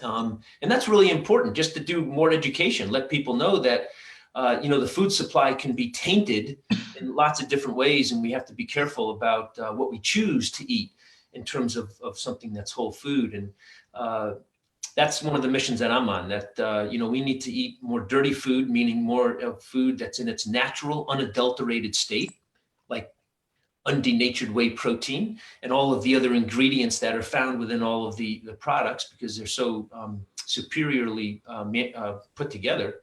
And that's really important, just to do more education, let people know that, the food supply can be tainted in lots of different ways. And we have to be careful about what we choose to eat in terms of something that's whole food. And that's one of the missions that I'm on, that, we need to eat more dirty food, meaning more food that's in its natural, unadulterated state, like undenatured whey protein and all of the other ingredients that are found within all of the products, because they're so superiorly put together,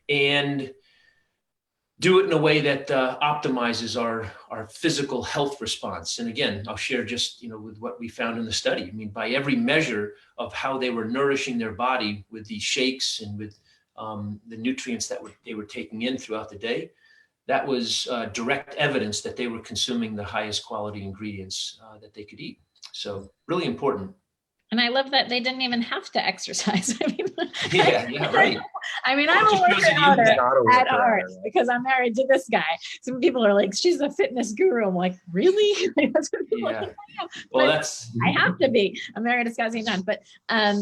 and do it in a way that optimizes our physical health response. And again, I'll share just, with what we found in the study. I mean, by every measure of how they were nourishing their body with these shakes and with the nutrients that they were taking in throughout the day, that was direct evidence that they were consuming the highest quality ingredients that they could eat. So really important. And I love that they didn't even have to exercise. I mean, yeah, right. I mean, I'm a worker at ours because I'm married to this guy. Some people are like, she's a fitness guru. I'm like, really? That's what people Yeah. think I am. Well, I have to be. I'm married to Scott St. John, but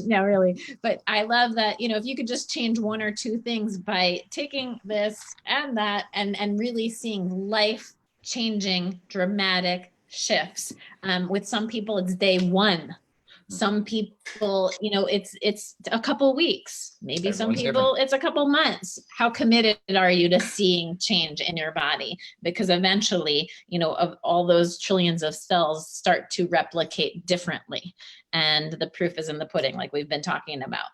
no, really. But I love that, if you could just change one or two things by taking this and that and really seeing life-changing, dramatic shifts. With some people, it's day one. Some people, it's a couple weeks, maybe some people it's a couple months. How committed are you to seeing change in your body? Because eventually, of all those trillions of cells start to replicate differently. And the proof is in the pudding, like we've been talking about.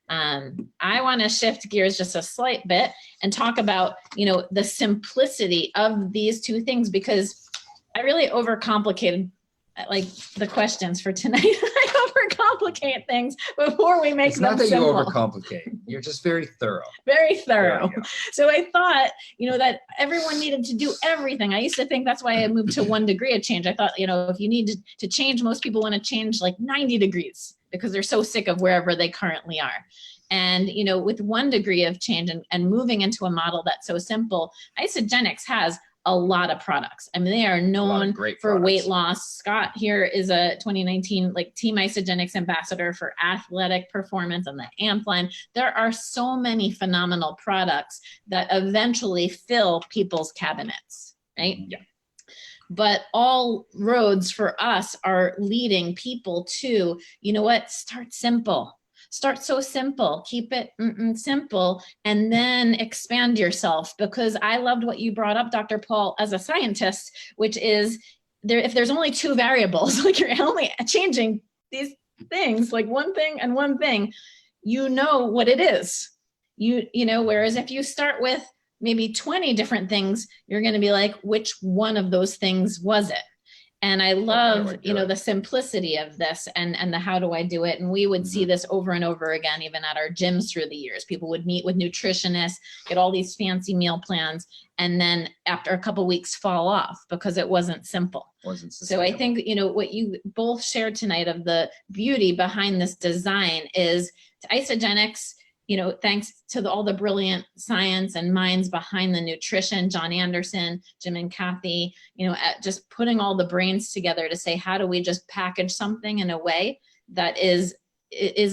I want to shift gears just a slight bit and talk about, the simplicity of these two things, because I really overcomplicated like the questions for tonight. I overcomplicate things before we make them simple. It's not that you overcomplicate. You're just very thorough. Very thorough. So I thought, that everyone needed to do everything. I used to think that's why I moved to 1 degree of change. I thought, if you need to change, most people want to change like 90 degrees because they're so sick of wherever they currently are. And, with 1 degree of change and moving into a model that's so simple, Isagenix has a lot of products. I mean, they are known for weight loss. Scott here is a 2019 Team Isagenix ambassador for athletic performance and the AMP line. There are so many phenomenal products that eventually fill people's cabinets, right? Yeah. But all roads for us are leading people to, start simple. Start so simple, keep it simple, and then expand yourself. Because I loved what you brought up, Dr. Paul, as a scientist, which is if there's only two variables, like you're only changing these things, like one thing and one thing, you know what it is. Whereas if you start with maybe 20 different things, you're going to be like, which one of those things was it? And I love, the simplicity of this and the how do I do it? And we would see this over and over again, even at our gyms through the years. People would meet with nutritionists, get all these fancy meal plans, and then after a couple of weeks fall off because it wasn't simple. So I think, what you both shared tonight of the beauty behind this design is Isagenix, thanks to all the brilliant science and minds behind the nutrition, John Anderson, Jim and Kathy, just putting all the brains together to say, how do we just package something in a way that is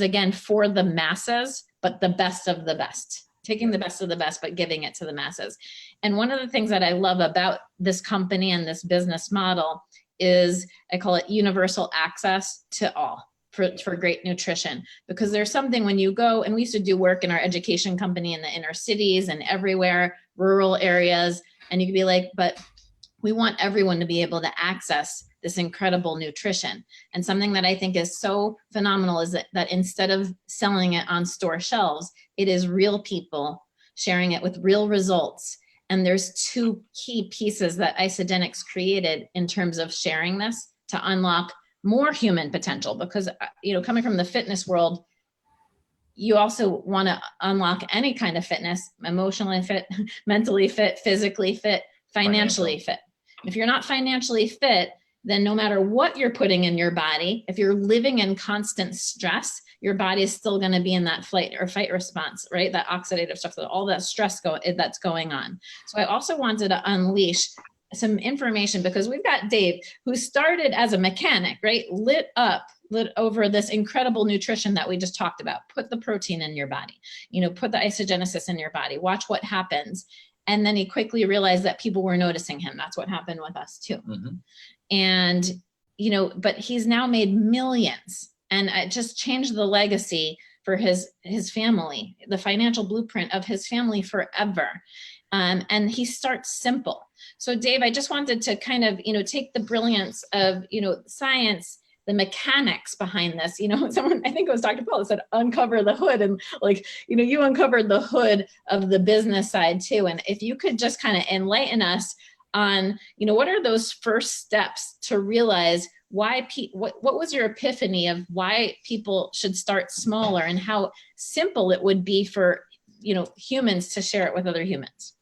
again, for the masses, but the best of the best, taking the best of the best, but giving it to the masses. And one of the things that I love about this company and this business model is, I call it universal access to all. For great nutrition, because there's something when you go, and we used to do work in our education company in the inner cities and everywhere, rural areas, and you could be like, but we want everyone to be able to access this incredible nutrition. And something that I think is so phenomenal is that instead of selling it on store shelves, it is real people sharing it with real results. And there's two key pieces that Isagenix created in terms of sharing this to unlock more human potential, because, coming from the fitness world, you also want to unlock any kind of fitness, emotionally fit, mentally fit, physically fit, financially fit. If you're not financially fit, then no matter what you're putting in your body, if you're living in constant stress, your body is still going to be in that flight or fight response, right? That oxidative stress, all that stress that's going on. So I also wanted to unleash some information, because we've got Dave, who started as a mechanic, right? Lit over this incredible nutrition that we just talked about. Put the protein in your body, put the isogenesis in your body, watch what happens. And then he quickly realized that people were noticing him. That's what happened with us too. And, but he's now made millions, and it just changed the legacy for his family, the financial blueprint of his family forever. And he starts simple. So Dave, I just wanted to kind of, take the brilliance of, science, the mechanics behind this. Someone, I think it was Dr. Paul, said, uncover the hood. And you uncovered the hood of the business side too. And if you could just kind of enlighten us on, what are those first steps to realize why what was your epiphany of why people should start smaller, and how simple it would be for, humans to share it with other humans?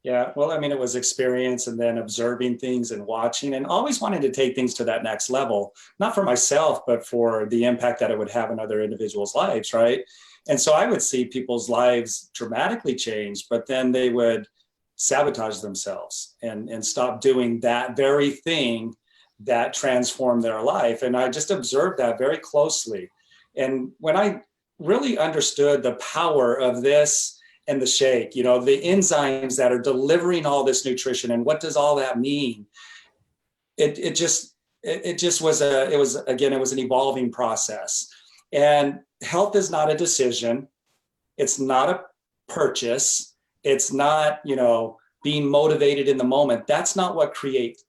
Yeah, well, it was experience, and then observing things and watching, and always wanting to take things to that next level, not for myself, but for the impact that it would have in other individuals' lives, right? And so I would see people's lives dramatically change, but then they would sabotage themselves and stop doing that very thing that transformed their life. And I just observed that very closely. And when I really understood the power of this and the shake, the enzymes that are delivering all this nutrition, and what does all that mean? It just was an evolving process. And health is not a decision. It's not a purchase. It's not, being motivated in the moment. That's not what creates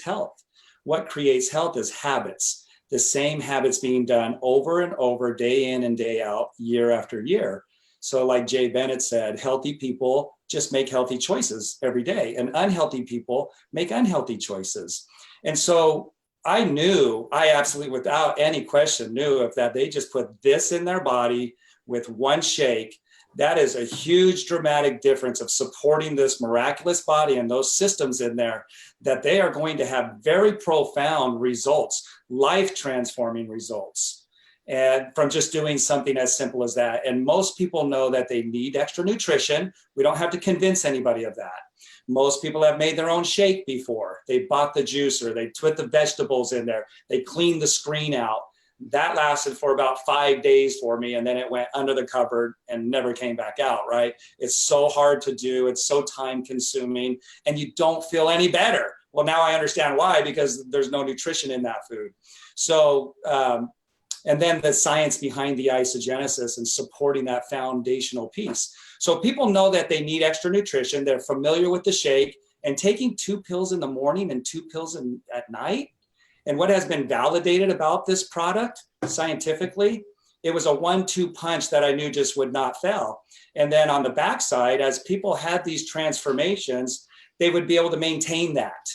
health. What creates health is habits. The same habits being done over and over, day in and day out, year after year. So like Jay Bennett said, healthy people just make healthy choices every day, and unhealthy people make unhealthy choices. And so I absolutely, without any question, knew if that they just put this in their body with one shake, that is a huge dramatic difference of supporting this miraculous body and those systems in there, that they are going to have very profound results, life transforming results. And from just doing something as simple as that. And most people know that they need extra nutrition. We don't have to convince anybody of that. Most people have made their own shake before. They bought the juicer, they put the vegetables in there, they cleaned the screen out. That lasted for about 5 days for me, and then it went under the cupboard and never came back out, right? It's so hard to do, it's so time consuming, and you don't feel any better. Well, now I understand why, because there's no nutrition in that food. So and then the science behind the isogenesis and supporting that foundational piece. So people know that they need extra nutrition. They're familiar with the shake, and taking 2 pills in the morning and 2 pills at night. And what has been validated about this product scientifically, it was a 1-2 punch that I knew just would not fail. And then on the backside, as people had these transformations, they would be able to maintain that.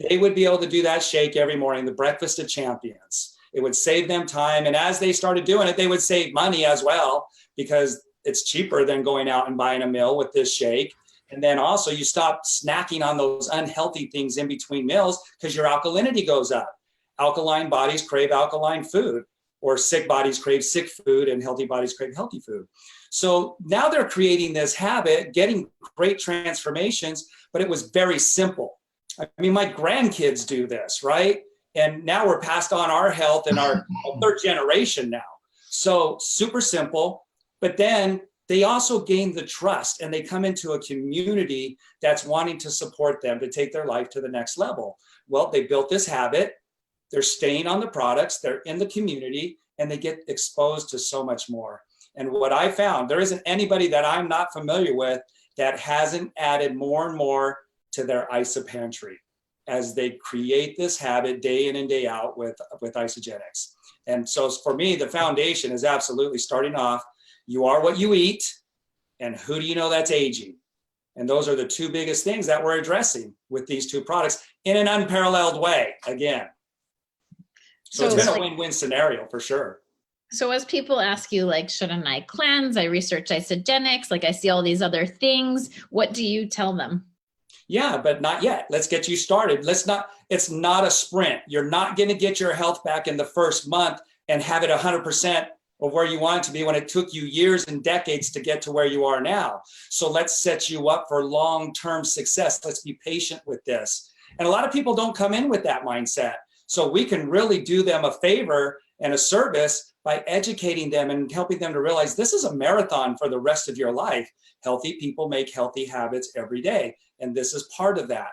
They would be able to do that shake every morning, the breakfast of champions. It would save them time. And as they started doing it, they would save money as well, because it's cheaper than going out and buying a meal with this shake. And then also you stop snacking on those unhealthy things in between meals, because your alkalinity goes up. Alkaline bodies crave alkaline food, or sick bodies crave sick food, and healthy bodies crave healthy food. So now they're creating this habit, getting great transformations, but it was very simple. I mean, my grandkids do this, right? And now we're passed on our health in our 3rd generation now. So super simple, but then they also gain the trust, and they come into a community that's wanting to support them to take their life to the next level. Well, they built this habit. They're staying on the products, they're in the community, and they get exposed to so much more. And what I found, there isn't anybody that I'm not familiar with that hasn't added more and more to their ISA pantry as they create this habit day in and day out with isogenics. And so for me, the foundation is absolutely starting off, you are what you eat, and who do you know that's aging? And those are the 2 biggest things that we're addressing with these 2 products in an unparalleled way, again. So it's been a win-win scenario for sure. So as people ask you, like, shouldn't I cleanse? I research isogenics, like I see all these other things. What do you tell them? Yeah, but not yet. Let's get you started. It's not a sprint. You're not going to get your health back in the first month and have it 100% of where you want it to be when it took you years and decades to get to where you are now. So let's set you up for long-term success. Let's be patient with this. And a lot of people don't come in with that mindset. So we can really do them a favor and a service by educating them and helping them to realize this is a marathon for the rest of your life. Healthy people make healthy habits every day, and this is part of that.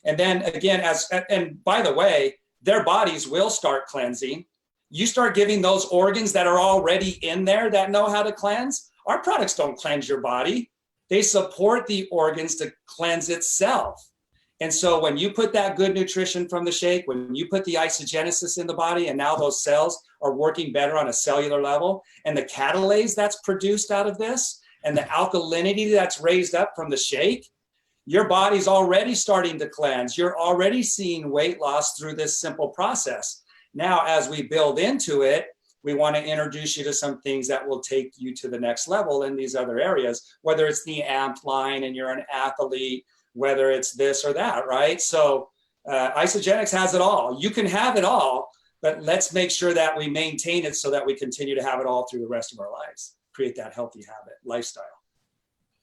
And then again, and by the way, their bodies will start cleansing. You start giving those organs that are already in there that know how to cleanse. Our products don't cleanse your body. They support the organs to cleanse itself. And so when you put that good nutrition from the shake, when you put the isogenesis in the body, and now those cells are working better on a cellular level, and the catalase that's produced out of this, and the alkalinity that's raised up from the shake, your body's already starting to cleanse. You're already seeing weight loss through this simple process. Now, as we build into it, we want to introduce you to some things that will take you to the next level in these other areas, whether it's the AMP line and you're an athlete, whether it's this or that, right? So Isogenics has it all. You can have it all, but let's make sure that we maintain it so that we continue to have it all through the rest of our lives, create that healthy habit lifestyle.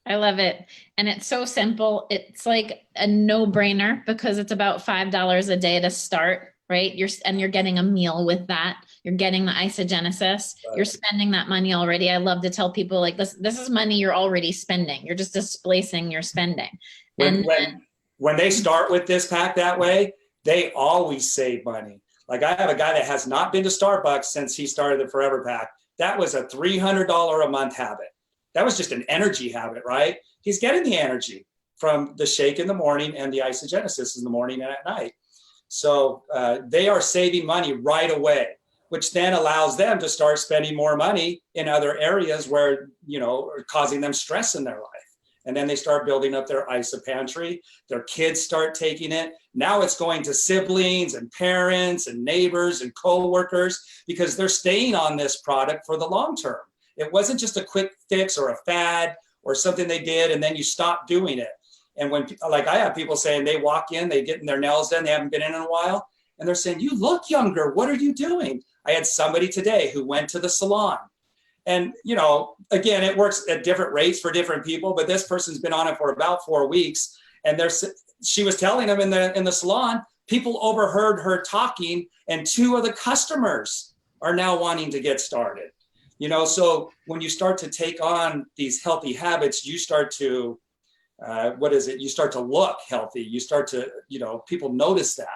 I love it. And it's so simple. It's like a no-brainer because it's about $5 a day to start, right? You're getting a meal with that. You're getting the isogenesis. Right. You're spending that money already. I love to tell people, like, this is money you're already spending. You're just displacing your spending. When they start with this pack that way, they always save money. Like, I have a guy that has not been to Starbucks since he started the Forever Pack. That was a $300 a month habit. That was just an energy habit, right? He's getting the energy from the shake in the morning and the isogenesis in the morning and at night. So they are saving money right away, which then allows them to start spending more money in other areas where, are causing them stress in their life. And then they start building up their ISA pantry. Their kids start taking it. Now it's going to siblings and parents and neighbors and coworkers because they're staying on this product for the long term. It wasn't just a quick fix or a fad or something they did and then you stop doing it. And when, like, I have people saying they walk in, they get their nails done, they haven't been in a while, and they're saying, "You look younger. What are you doing?" I had somebody today who went to the salon. And, again, it works at different rates for different people, but this person's been on it for about 4 weeks. And she was telling them in the salon, people overheard her talking, and 2 of the customers are now wanting to get started. So when you start to take on these healthy habits, you start to, you start to look healthy. You start to, people notice that.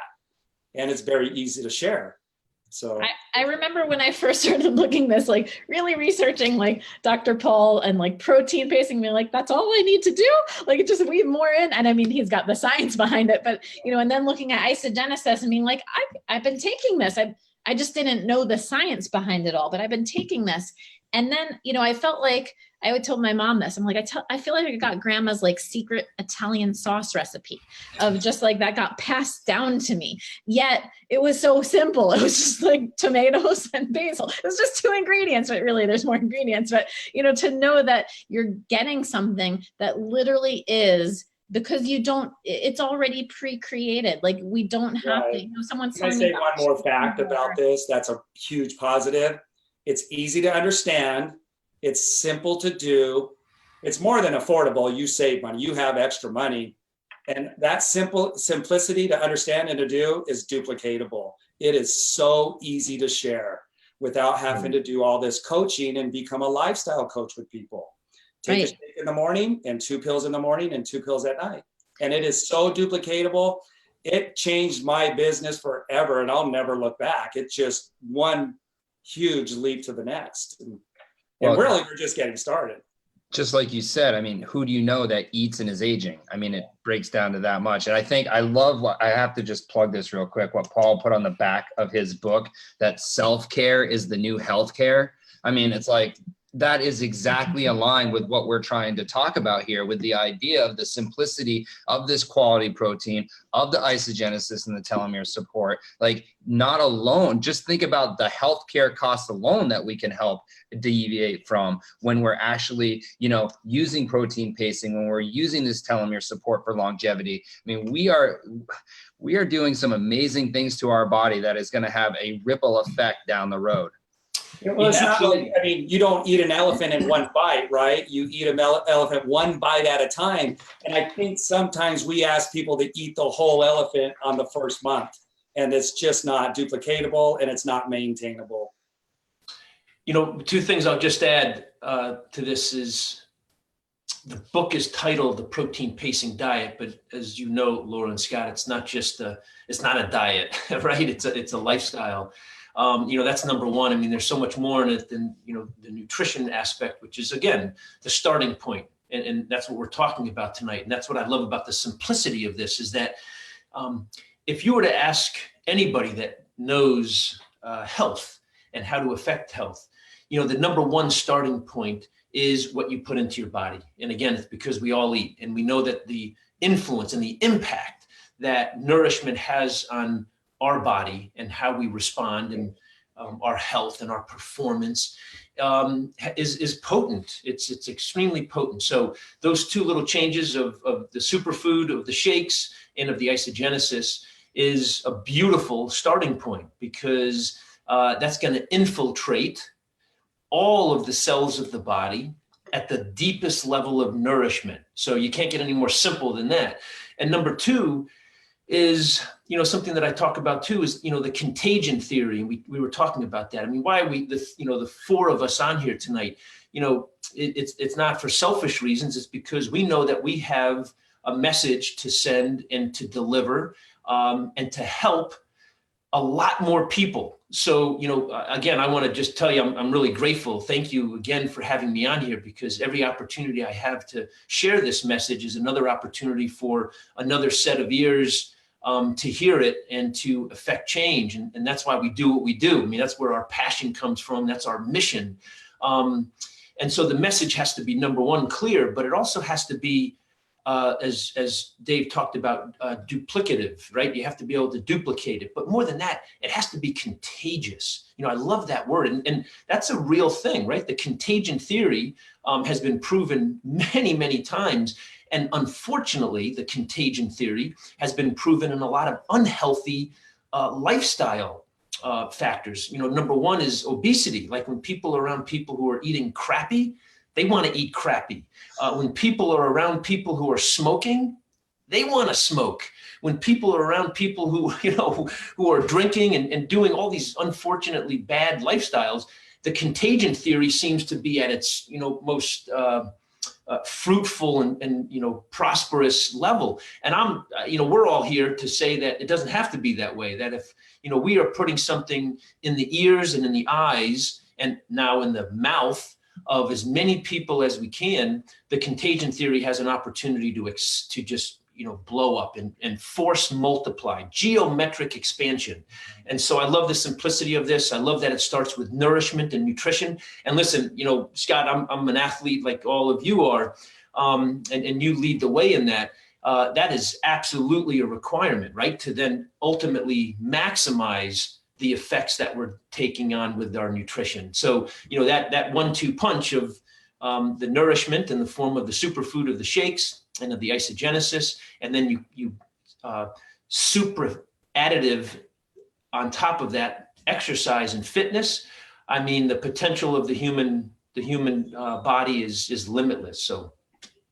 And it's very easy to share. So I remember when I first started looking this, like really researching like Dr. Paul and like protein pacing, being like, that's all I need to do. Like just weave more in. And I mean, he's got the science behind it, but and then looking at isogenesis and being like, I've been taking this. I just didn't know the science behind it all, but I've been taking this. And then, I felt like I would tell my mom this. I'm like, I feel like I got grandma's like secret Italian sauce recipe of just like that got passed down to me. Yet it was so simple. It was just like tomatoes and basil. It was just 2 ingredients, but really there's more ingredients. But, to know that you're getting something that literally is, because it's already pre-created. Like we don't have to, someone's Can I say one more fact about this? That's a huge positive. It's easy to understand. It's simple to do. It's more than affordable. You save money, you have extra money. And that simplicity to understand and to do is duplicatable. It is so easy to share without having to do all this coaching and become a lifestyle coach with people. Take a shake in the morning and 2 pills in the morning and 2 pills at night. And it is so duplicatable. It changed my business forever and I'll never look back. It's just one huge leap to the next. And really, we're just getting started. Just like you said, I mean, who do you know that eats and is aging? I mean, it breaks down to that much. And I think I have to just plug this real quick, what Paul put on the back of his book, that self-care is the new healthcare. I mean, it's like, that is exactly aligned with what we're trying to talk about here, with the idea of the simplicity of this quality protein, of the isogenesis and the telomere support. Like, not alone, just think about the healthcare costs alone that we can help deviate from when we're actually, using protein pacing, when we're using this telomere support for longevity. I mean, we are doing some amazing things to our body that is going to have a ripple effect down the road. Well, it's not like, you don't eat an elephant in one bite, right? You eat an elephant one bite at a time. And I think sometimes we ask people to eat the whole elephant on the first month, and it's just not duplicatable and it's not maintainable. 2 things I'll just add to this is the book is titled The Protein Pacing Diet, but as you know, Laura and Scott, it's not a diet, right? It's a lifestyle. That's number one. I mean, there's so much more in it than, the nutrition aspect, which is, again, the starting point. And that's what we're talking about tonight. And that's what I love about the simplicity of this, is that if you were to ask anybody that knows health and how to affect health, the number one starting point is what you put into your body. And again, it's because we all eat, and we know that the influence and the impact that nourishment has on our body and how we respond, and our health and our performance is potent. It's extremely potent. So those 2 little changes of the superfood, of the shakes, and of the isogenesis is a beautiful starting point, because that's going to infiltrate all of the cells of the body at the deepest level of nourishment. So you can't get any more simple than that. And number 2 is, something that I talk about too, is, the contagion theory. And we were talking about that. I mean, why are we, the 4 of us on here tonight, it's not for selfish reasons. It's because we know that we have a message to send and to deliver, and to help a lot more people. So, again, I want to just tell you, I'm really grateful. Thank you again for having me on here, because every opportunity I have to share this message is another opportunity for another set of ears to hear it and to affect change. And that's why we do what we do. I mean, that's where our passion comes from. That's our mission. And so the message has to be, number one, clear, but it also has to be, as Dave talked about, duplicative, right? You have to be able to duplicate it. But more than that, it has to be contagious. I love that word. And that's a real thing, right? The contagion theory has been proven many, many times. And unfortunately, the contagion theory has been proven in a lot of unhealthy lifestyle factors. Number one is obesity. Like when people are around people who are eating crappy, they want to eat crappy. When people are around people who are smoking, they want to smoke. When people are around people who, who are drinking and doing all these unfortunately bad lifestyles, the contagion theory seems to be at its, most fruitful and prosperous level. And I'm we're all here to say that it doesn't have to be that way. That if we are putting something in the ears and in the eyes and now in the mouth of as many people as we can, the contagion theory has an opportunity to just blow up and force multiply, geometric expansion. And so I love the simplicity of this. I love that it starts with nourishment and nutrition. And listen, Scott, I'm an athlete like all of you are, and you lead the way in that. That is absolutely a requirement, right? To then ultimately maximize the effects that we're taking on with our nutrition. So, that 1-2 punch of the nourishment in the form of the superfood of the shakes and of the isogenesis, and then you super additive on top of that exercise and fitness. I mean, the potential of the human body is limitless. So.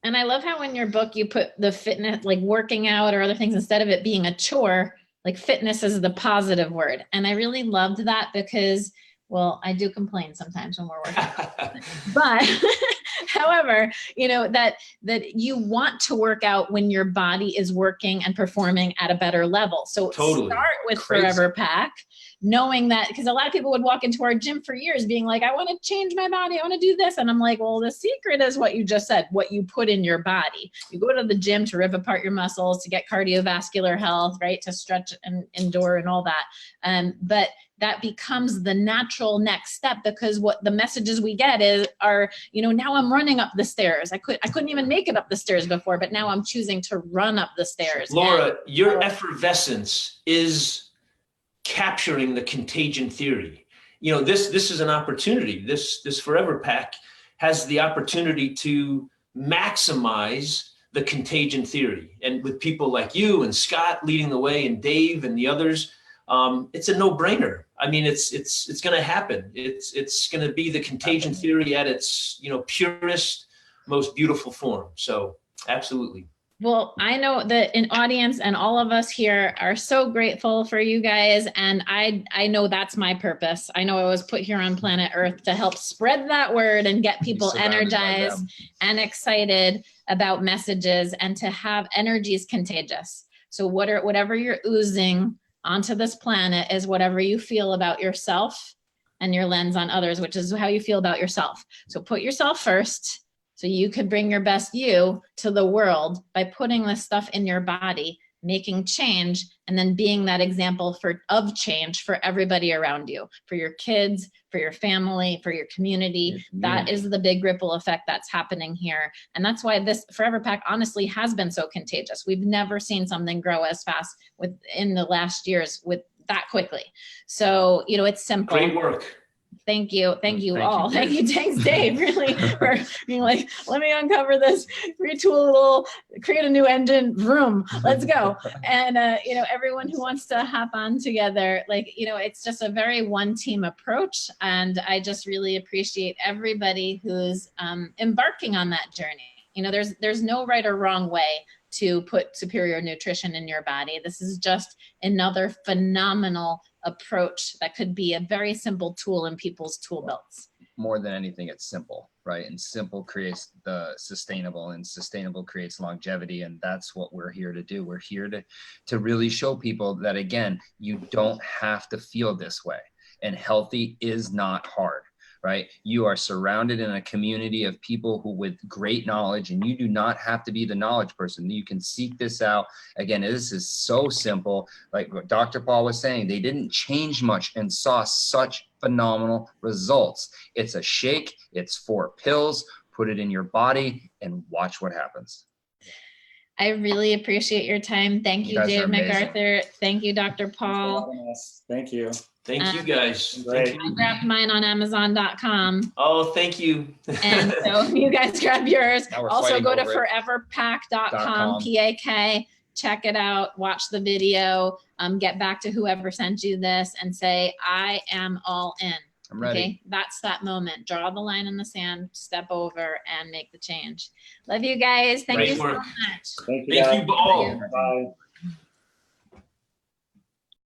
And I love how in your book you put the fitness, like working out or other things, instead of it being a chore, like fitness is the positive word. And I really loved that because, well, I do complain sometimes when we're working out. But however, that you want to work out when your body is working and performing at a better level. So totally. Start with Crazy. Forever Pack, knowing that, because a lot of people would walk into our gym for years being like, I want to change my body, I want to do this. And I'm like, well, the secret is what you just said, what you put in your body. You go to the gym to rip apart your muscles, to get cardiovascular health, right? To stretch and endure and all that. But that becomes the natural next step, because what the messages we get are, now I'm running up the stairs. I couldn't even make it up the stairs before, but now I'm choosing to run up the stairs. Laura, your effervescence is capturing the contagion theory. This is an opportunity. This Forever Pack has the opportunity to maximize the contagion theory. And with people like you and Scott leading the way and Dave and the others, it's a no-brainer. I mean, it's going to happen. It's going to be the contagion theory at its purest, most beautiful form. So absolutely. Well, I know that an audience and all of us here are so grateful for you guys. And I know that's my purpose. I know I was put here on planet Earth to help spread that word and get people energized and excited about messages, and to have energy is contagious. So whatever you're oozing onto this planet is whatever you feel about yourself and your lens on others, which is how you feel about yourself. So put yourself first, so you could bring your best you to the world by putting this stuff in your body, making change, and then being that example of change for everybody around you, for your kids, for your family, for your community. That is the big ripple effect that's happening here. And that's why this Forever Pack honestly has been so contagious. We've never seen something grow as fast in the last years with that quickly. So, it's simple. Great work. Thank you. Thank you all. Thank you. Thanks, Dave, really, for being like, let me uncover this, retool create a new engine, vroom, let's go. And, everyone who wants to hop on together, it's just a very one team approach. And I just really appreciate everybody who's embarking on that journey. There's no right or wrong way to put superior nutrition in your body. This is just another phenomenal approach that could be a very simple tool in people's tool belts. More than anything, it's simple, right? And simple creates the sustainable, and sustainable creates longevity. And that's what we're here to do. We're here to really show people that, again, you don't have to feel this way. And healthy is not hard. Right? You are surrounded in a community of people who with great knowledge, and you do not have to be the knowledge person. You can seek this out. Again, this is so simple. Like what Dr. Paul was saying, they didn't change much and saw such phenomenal results. It's a shake. It's 4 pills. Put it in your body and watch what happens. I really appreciate your time. Thank you, Dave MacArthur. Thank you, Dr. Paul. Thank you. Thank you guys. Great. I grabbed mine on Amazon.com. Oh, thank you. And so you guys grab yours. Also go to foreverpack.com, PAK, check it out, watch the video, get back to whoever sent you this and say, I am all in. I'm ready. Okay? That's that moment. Draw the line in the sand, step over and make the change. Love you guys. Thank you so much. Thank you all. Bye.